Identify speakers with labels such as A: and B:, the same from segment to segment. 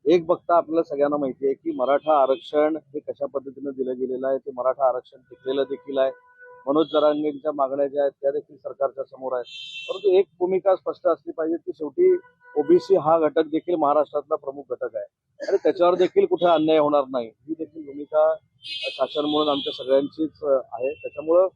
A: एक बघता आपल्याला सगळ्यांना माहिती आहे की मराठा आरक्षण हे कशा पद्धतीने दिलं गेलेलं आहे, ते मराठा आरक्षण टिकलेलं देखील आहे. मनोज जरांगेंच्या मागण्या ज्या आहेत त्या देखील सरकारच्या समोर आहेत. परंतु एक भूमिका स्पष्ट असली पाहिजे की शेवटी ओबीसी हा घटक देखील महाराष्ट्रातला प्रमुख घटक आहे आणि त्याच्यावर देखील कुठे अन्याय होणार नाही ही देखील भूमिका शासन म्हणून आमच्या सगळ्यांचीच आहे. त्याच्यामुळं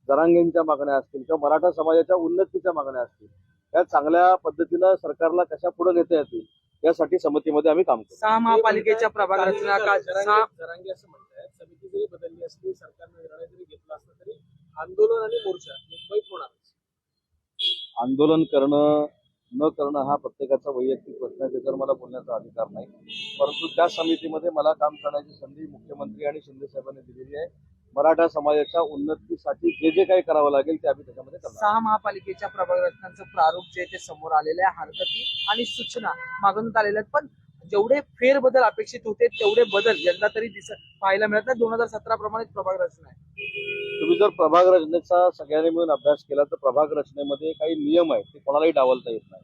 A: जरांगेंच्या मागण्या असतील किंवा मराठा समाजाच्या उन्नतीच्या मागण्या असतील त्या चांगल्या पद्धतीनं सरकारला कशा पुढे नेता येतील यासाठी समितीमध्ये आम्ही काम करतो.
B: 6 महापालिकेच्या प्रभाग रचना
C: जरांगे असं म्हणतायत, समिती जरी बदलली असली, सरकारने निर्णय जरी घेतला असला तरी आंदोलन आणि मोर्चा मुंबईत होणार.
A: आंदोलन करणं न करणं हा प्रत्येकाचा वैयक्तिक प्रश्न आहे, त्याच्यावर मला बोलण्याचा अधिकार नाही. परंतु त्या समितीमध्ये मला काम करण्याची संधी मुख्यमंत्री आणि शिंदे साहेबांनी दिलेली आहे. मराठा समाजाच्या उन्नतीसाठी जे जे काही करावं लागेल ते आम्ही त्याच्यामध्ये करणार.
B: 6 महापालिकेच्या प्रभाग रचनांचं प्रारूप जे ते समोर आलेले आहे, हरकती आणि सूचना मागवण्यात आलेल्या आहेत. पण जेवढे फेरबदल अपेक्षित होते तेवढे बदल यंदा तरी पाहायला मिळत नाही. 2017 प्रमाणेच प्रभाग रचना आहे.
A: तुम्ही जर प्रभाग रचनेचा सगळ्यांनी मिळून अभ्यास केला तर प्रभाग रचनेमध्ये काही नियम आहेत ते कोणालाही डावलता येत नाही.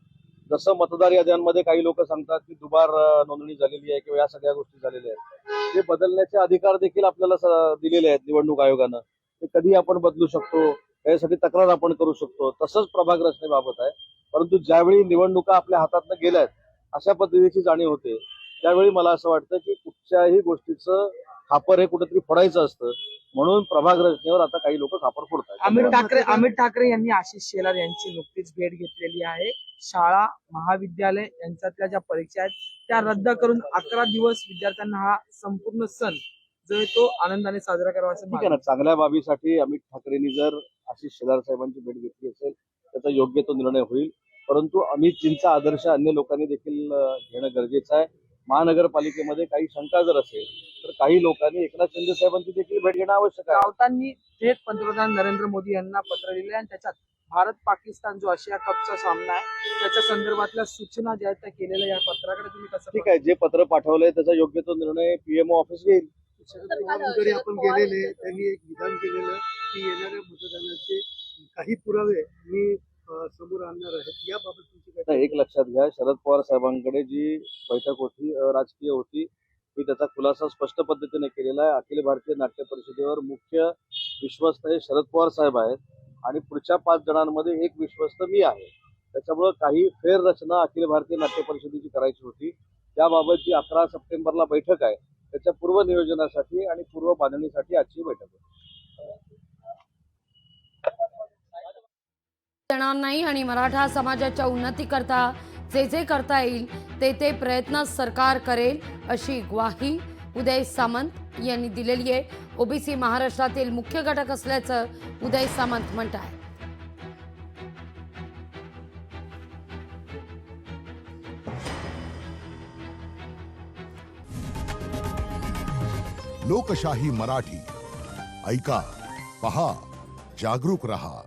A: जसं मतदार याद्यांमध्ये काही लोक सांगतात की दुबार नोंदणी झालेली आहे किंवा या सगळ्या गोष्टी झालेल्या आहेत, ते बदलण्याचे अधिकार देखील आपल्याला दिलेले आहेत निवडणूक आयोगानं. ते कधी आपण बदलू शकतो, त्यासाठी तक्रार आपण करू शकतो. तसंच प्रभाग रचनेबाबत आहे. परंतु ज्यावेळी निवडणुका आपल्या हातातनं गेल्या आहेत अशा पद्धतीची जाणीव होते त्यावेळी मला असं वाटतं की कुठच्याही गोष्टीचं खापर हे कुठेतरी फोडायचं असतं, म्हणून प्रभाग रचनेवर आता काही लोक खापर फोडतात.
B: अमित ठाकरे यांनी आशिष शेलार यांची नुकतीच भेट घेतलेली आहे. शाळा महाविद्यालय यांच्यातल्या ज्या परीक्षा आहेत त्या रद्द करून 11 दिवस विद्यार्थ्यांना हा संपूर्ण सण जो आहे तो आनंदाने साजरा करावा असं
A: ठीक आहे ना. चांगल्या बाबीसाठी अमित ठाकरेंनी जर आशिष शेलार साहेबांची भेट घेतली असेल त्याचा योग्य तो निर्णय होईल. परंतु अमितजींचा आदर्श अन्य लोकांनी देखील घेणं गरजेचं आहे. महानगरपालिकेमध्ये काही शंका जर असेल तर काही लोकांनी एकनाथ शिंदे साहेबांची देखील भेट घेणं आवश्यक आहे.
B: राऊतांनी थेट पंतप्रधान नरेंद्र मोदी यांना पत्र लिहिले आणि त्याच्यात भारत पाकिस्तान जो आशिया कपचा सामना आहे त्याच्या संदर्भातल्या सूचना ज्या आहेत त्या केलेल्या या पत्राकडे तुम्ही कसं
A: ठीक आहे, जे पत्र पाठवलंय त्याचा योग्य तो निर्णय पीएमओ ऑफिस घेईल.
D: शरद पवारांकडे आपण गेलेले, त्यांनी एक विधान केलेलं की येणाऱ्या मतदानाचे काही पुरावे मी समोर आणणार आहेत. याबाबत तुमची काय?
A: नाही, एक लक्षात घ्या, शरद पवार साहेबांकडे जी बैठक होती राजकीय होती मी त्याचा खुलासा स्पष्ट पद्धतीने केलेला आहे. अखिल भारतीय नाट्य परिषदेवर मुख्य विश्वस्त हे शरद पवार साहेब आहेत आणि पुढच्या 5 जणांमध्ये एक विश्वस्त मी आहे. त्याच्यामुळे काही फेररचना अखिल भारतीय नाट्य परिषदेची करायची होती. त्याबाबत जी 11 सप्टेंबरला बैठक आहे त्याच्या पूर्व नियोजनासाठी आणि पूर्व बांधणीसाठी आजची बैठक होती.
E: येणार नाही आणि मराठा समाजाच्या उन्नतीकरता जे करता येईल ते प्रयत्न सरकार करेल अशी ग्वाही उदय सामंत यांनी दिलेली आहे. ओबीसी महाराष्ट्रातील मुख्य घटक असल्याचं उदय सामंत म्हणतात.
F: लोकशाही मराठी ऐका, पहा, जागरूक रहा.